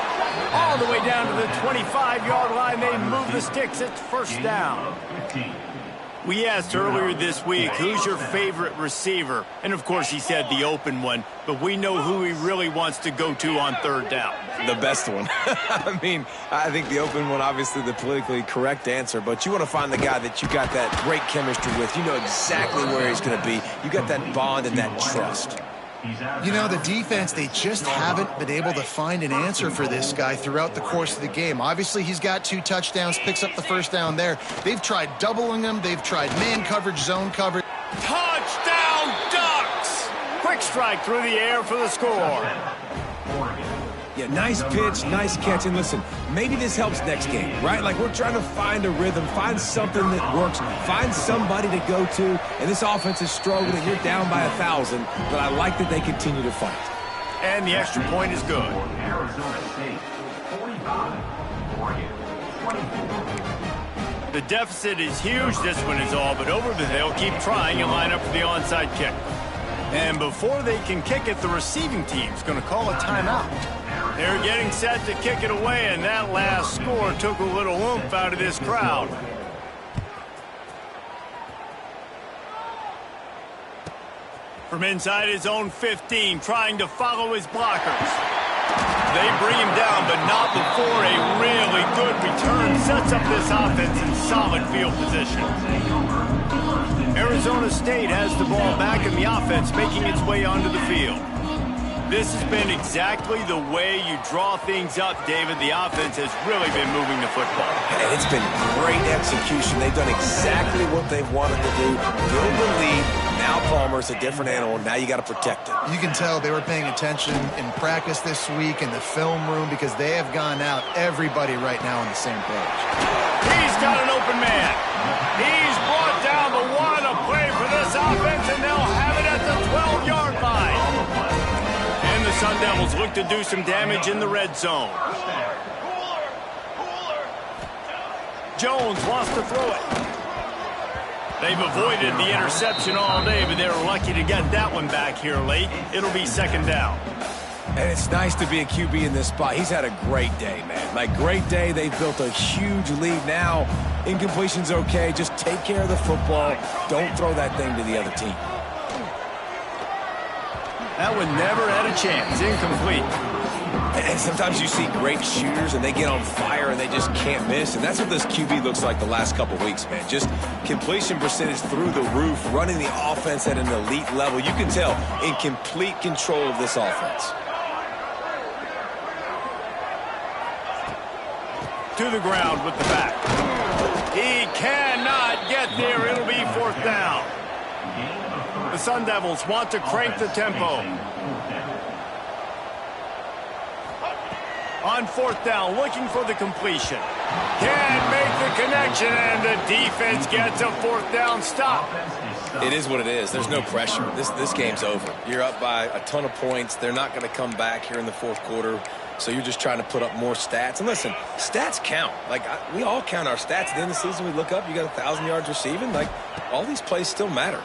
All the way down to the 25-yard line. They move the sticks. It's first down. We asked earlier this week, who's your favorite receiver? And, of course, he said the open one. But we know who he really wants to go to on third down. The best one. I mean, I think the open one, obviously the politically correct answer. But you want to find the guy that you got that great chemistry with. You know exactly where he's going to be. You got that bond and that trust. You know, the defense, they just haven't been able to find an answer for this guy throughout the course of the game. Obviously, he's got 2 touchdowns, picks up the first down there. They've tried doubling him. They've tried man coverage, zone coverage. Touchdown, Ducks! Quick strike through the air for the score. Yeah, nice pitch, nice catch. And listen, maybe this helps next game, right? Like, we're trying to find a rhythm, find something that works, find somebody to go to. And this offense is struggling. You're down by 1,000, but I like that they continue to fight. And the extra point is good. The deficit is huge. This one is all but over, but they'll keep trying and line up for the onside kick. And before they can kick it, the receiving team's going to call a timeout. They're getting set to kick it away, and that last score took a little oomph out of this crowd. From inside his own 15, trying to follow his blockers. They bring him down, but not before a really good return sets up this offense in solid field position. Arizona State has the ball back in the offense, making its way onto the field. This has been exactly the way you draw things up, David. The offense has really been moving the football. And it's been great execution. They've done exactly what they've wanted to do. Build the lead. Now Palmer's a different animal. Now you got to protect it. You can tell they were paying attention in practice this week in the film room because they have gone out, everybody right now on the same page. He's got an open man. He's brought down the one, a play for this offense, and they'll have it at the 12-yard line. And the Sun Devils look to do some damage in the red zone. Jones wants to throw it. They've avoided the interception all day, but they were lucky to get that one back here late. It'll be second down. And it's nice to be a QB in this spot. He's had a great day, man. Like, great day. They've built a huge lead now. Incompletion's okay. Just take care of the football. Don't throw that thing to the other team. That one never had a chance. Incomplete. And sometimes you see great shooters and they get on fire and they just can't miss. And that's what this QB looks like the last couple weeks, man. Just completion percentage through the roof, running the offense at an elite level. You can tell in complete control of this offense. To the ground with the back. He cannot get there. It'll be fourth down. The Sun Devils want to crank the tempo. On fourth down, looking for the completion. Can't make the connection, and the defense gets a fourth down stop. It is what it is. There's no pressure. This game's over. You're up by a ton of points. They're not going to come back here in the fourth quarter. So you're just trying to put up more stats. And listen, stats count. Like, we all count our stats. At the end of the season, we look up, you got 1,000 yards receiving. Like, all these plays still matter.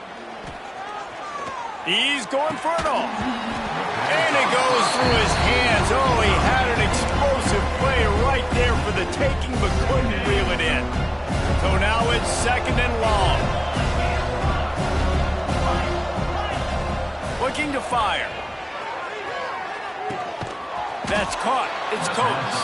He's going for it all. And it goes through his hands. Oh, he had an explosive play right there for the taking, but couldn't reel it in. So now it's 2nd and long. Looking to fire. That's caught. It's Coates.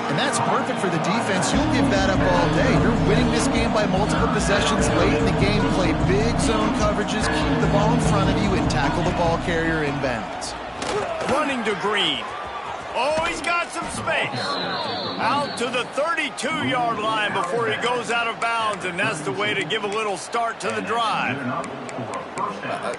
And that's perfect for the defense. You'll give that up all day. You're winning this game by multiple possessions late in the game. Play big zone coverages, keep the ball in front of you, and tackle the ball carrier inbounds. Running to Green. Oh, he's got some space. Out to the 32-yard line before he goes out of bounds, and that's the way to give a little start to the drive.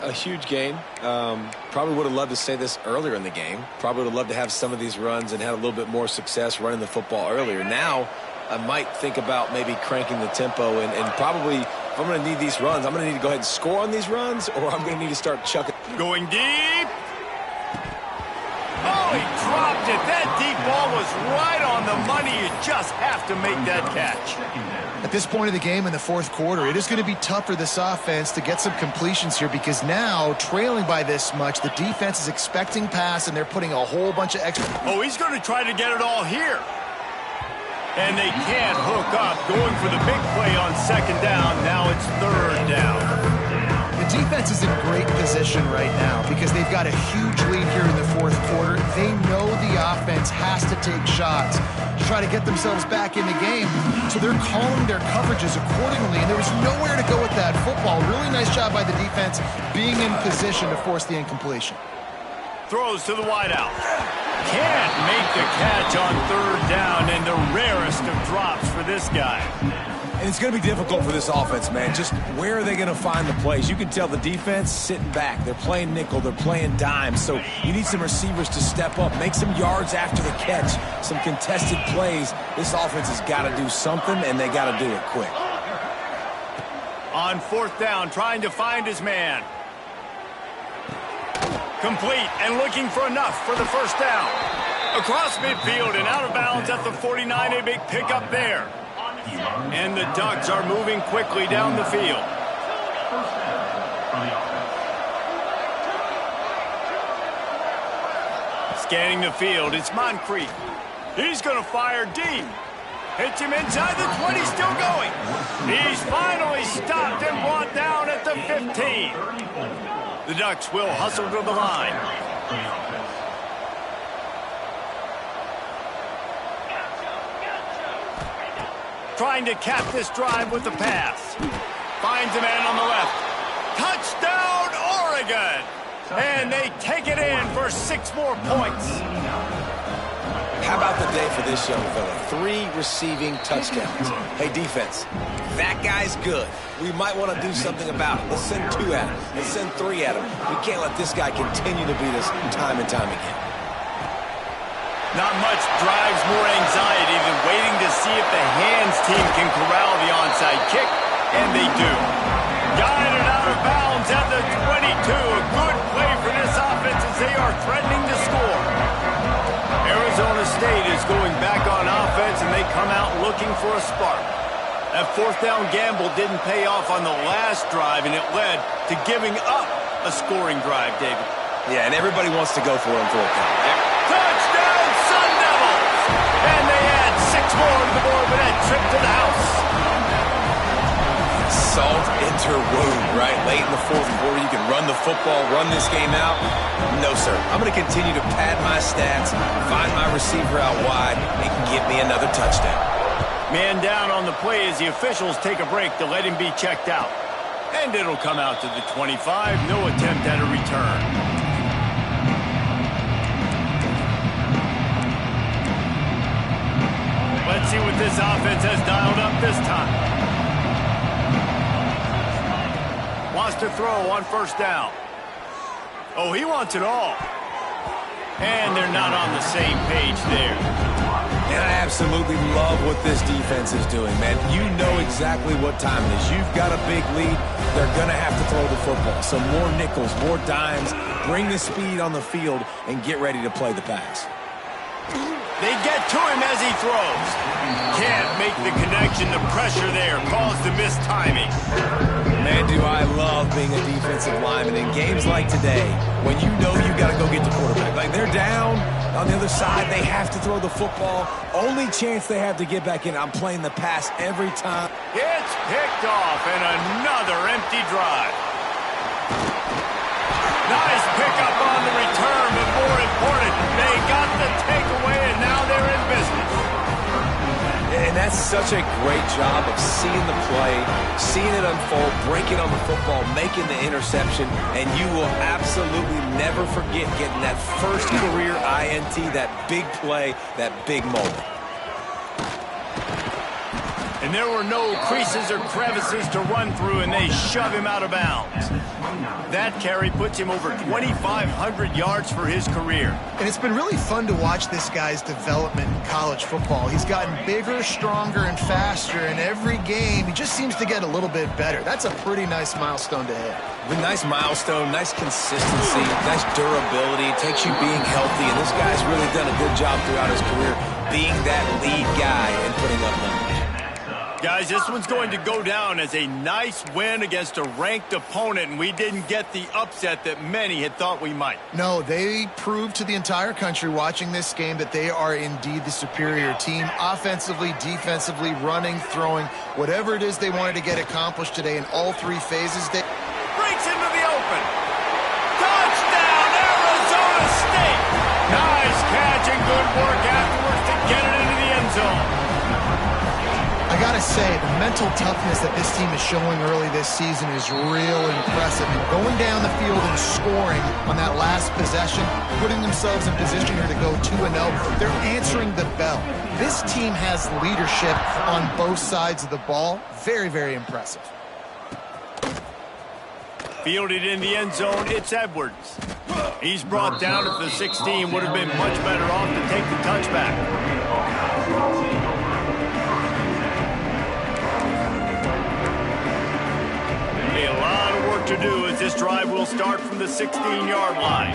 A huge game. Probably would have loved to say this earlier in the game. Probably would have loved to have some of these runs and had a little bit more success running the football earlier. Now, I might think about maybe cranking the tempo and probably, if I'm going to need these runs, I'm going to need to go ahead and score on these runs, or I'm going to need to start chucking. Going deep. Oh, he dropped it. That deep ball was right on the money. You just have to make that catch. At this point of the game in the fourth quarter, it is going to be tough for this offense to get some completions here because now, trailing by this much, the defense is expecting pass, and they're putting a whole bunch of extra. Oh, he's going to try to get it all here. And they can't hook up. Going for the big play on 2nd down. Now it's 3rd down. The defense is in great position right now because they've got a huge lead here in the fourth quarter. They know the offense has to take shots to try to get themselves back in the game. So they're calling their coverages accordingly, and there was nowhere to go with that football. Really nice job by the defense being in position to force the incompletion. Throws to the wideout. Can't make the catch on 3rd down, and the rarest of drops for this guy. And it's going to be difficult for this offense, man. Just where are they going to find the plays? You can tell the defense sitting back. They're playing nickel. They're playing dime. So you need some receivers to step up, make some yards after the catch, some contested plays. This offense has got to do something, and they got to do it quick. On 4th down, trying to find his man. Complete and looking for enough for the 1st down. Across midfield and out of bounds at the 49. A big pickup there. And the Ducks are moving quickly down the field. Scanning the field, it's Moncrief. He's going to fire deep. Hits him inside the 20, still going. He's finally stopped and brought down at the 15. The Ducks will hustle to the line. Trying to cap this drive with the pass. Finds a man on the left. Touchdown, Oregon! And they take it in for 6 more points. How about the day for this young fella? 3 receiving touchdowns. Hey, defense, that guy's good. We might want to do something about it. Let's send 2 at him. Let's send 3 at him. We can't let this guy continue to beat us time and time again. Not much drives more anxiety than waiting to see if the hands team can corral the onside kick, and they do. Guided out of bounds at the 22. A good play for this offense as they are threatening to score. Arizona State is going back on offense, and they come out looking for a spark. That 4th down gamble didn't pay off on the last drive, and it led to giving up a scoring drive, David. Yeah, and everybody wants to go for him for a count. Touchdown, Sun Devils! And they add 6 more to the board with that trip to the house. Salt into wound, right? Late in the fourth quarter, you can run the football, run this game out. No, sir. I'm going to continue to pad my stats, find my receiver out wide, and give me another touchdown. Man down on the play as the officials take a break to let him be checked out. And it'll come out to the 25. No attempt at a return. Let's see what this offense has dialed up this time. Wants to throw on 1st down. Oh, he wants it all. And they're not on the same page there. And I absolutely love what this defense is doing, man. You know exactly what time it is. You've got a big lead. They're going to have to throw the football. So more nickels, more dimes. Bring the speed on the field and get ready to play the pass. They get to him as he throws. Can't make the connection. The pressure there caused the missed timing. Man, do I love being a defensive lineman in games like today when you know you got to go get the quarterback. Like, they're down on the other side. They have to throw the football. Only chance they have to get back in. I'm playing the pass every time. It's picked off and another empty drive. Nice pickup on the return, but more important, they got the takeaway, and now they're in business. And that's such a great job of seeing the play, seeing it unfold, breaking on the football, making the interception, and you will absolutely never forget getting that first career INT, that big play, that big moment. And there were no creases or crevices to run through, and they shove him out of bounds. That carry puts him over 2,500 yards for his career. And it's been really fun to watch this guy's development in college football. He's gotten bigger, stronger, and faster, and every game he just seems to get a little bit better. That's a pretty nice milestone to hit. A nice milestone, nice consistency, nice durability. It takes you being healthy, and this guy's really done a good job throughout his career being that lead guy and putting up numbers. Guys, this one's going to go down as a nice win against a ranked opponent, and we didn't get the upset that many had thought we might. No, they proved to the entire country watching this game that they are indeed the superior team, offensively, defensively, running, throwing, whatever it is they wanted to get accomplished today in all three phases. They breaks into the open. Touchdown, Arizona State! Nice catch and good work afterwards to get it into the end zone. I gotta say, the mental toughness that this team is showing early this season is real impressive. And going down the field and scoring on that last possession, putting themselves in position here to go 2-0, they're answering the bell. This team has leadership on both sides of the ball. Very, very impressive. Fielded in the end zone, it's Edwards. He's brought down at the 16. Would have been much better off to take the touchback. A lot of work to do as this drive will start from the 16-yard line.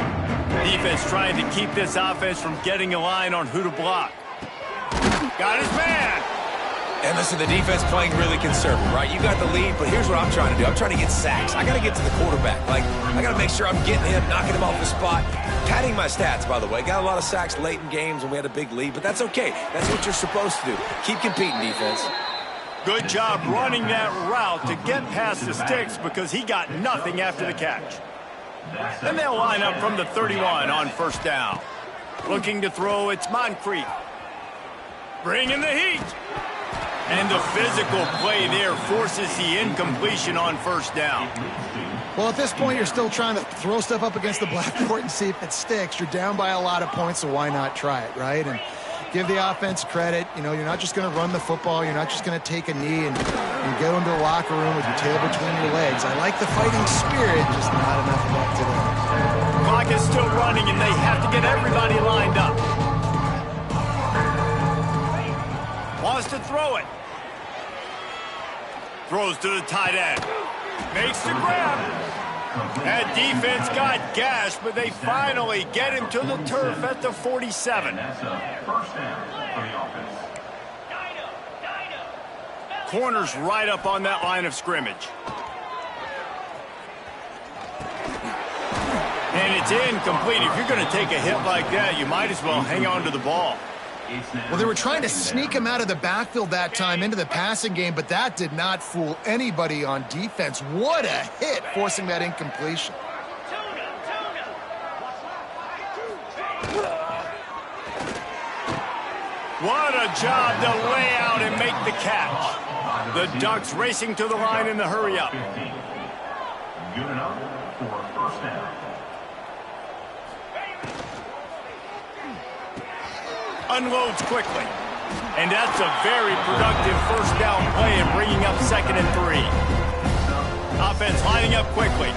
Defense trying to keep this offense from getting a line on who to block. Got his man. And listen, the defense playing really conservative, right? You got the lead, but here's what I'm trying to do. I'm trying to get sacks. I got to get to the quarterback. Like, I got to make sure I'm getting him, knocking him off the spot. Padding my stats, by the way. Got a lot of sacks late in games when we had a big lead, but that's okay. That's what you're supposed to do. Keep competing, defense. Good job running that route to get past the sticks because he got nothing after the catch. Then they'll line up from the 31 on first down. Looking to throw, it's Moncrief. Bringing the heat. And the physical play there forces the incompletion on first down. Well, at this point, you're still trying to throw stuff up against the blackboard and see if it sticks. You're down by a lot of points, so why not try it, right? And give the offense credit. You know, you're not just going to run the football. You're not just going to take a knee and go into the locker room with your tail between your legs. I like the fighting spirit, just not enough of that today. Clock is still running, and they have to get everybody lined up. Wants to throw it. Throws to the tight end. Makes the grab. That defense got gashed, but they finally get him to the turf at the 47. Corner's right up on that line of scrimmage. And it's incomplete. If you're going to take a hit like that, you might as well hang on to the ball. Well, they were trying to sneak him out of the backfield that time into the passing game, but that did not fool anybody on defense. What a hit, forcing that incompletion. What a job to lay out and make the catch. The Ducks racing to the line in the hurry-up. Good enough for a first down. Unloads quickly. And that's a very productive first down play and bringing up 2nd and 3. Offense lining up quickly.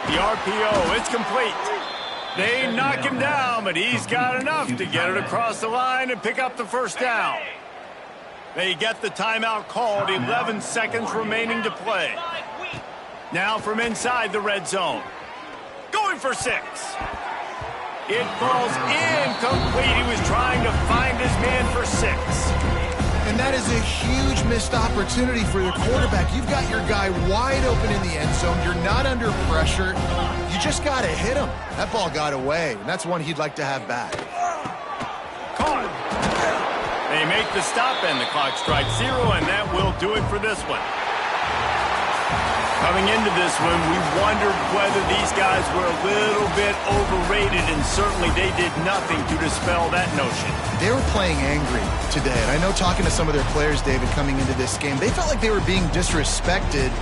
The RPO, it's complete. They knock him down, but he's got enough to get it across the line and pick up the first down. They get the timeout called, 11 seconds remaining to play. Now from inside the red zone. Going for 6. It falls incomplete. He was trying to find his man for 6. And that is a huge missed opportunity for the quarterback. You've got your guy wide open in the end zone. You're not under pressure. You just got to hit him. That ball got away, and that's one he'd like to have back. Caught. They make the stop, and the clock strikes 0, and that will do it for this one. Coming into this one, we wondered whether these guys were a little bit overrated, and certainly they did nothing to dispel that notion. They were playing angry today, and I know talking to some of their players, David, coming into this game, they felt like they were being disrespected.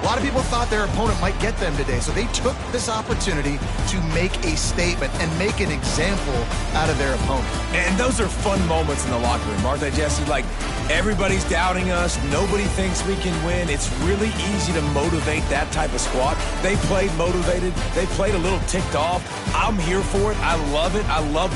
A lot of people thought their opponent might get them today, so they took this opportunity to make a statement and make an example out of their opponent. And those are fun moments in the locker room, aren't they, Jesse? Like, everybody's doubting us. Nobody thinks we can win. It's really easy to motivate that type of squad. They played motivated. They played a little ticked off. I'm here for it. I love it. I love the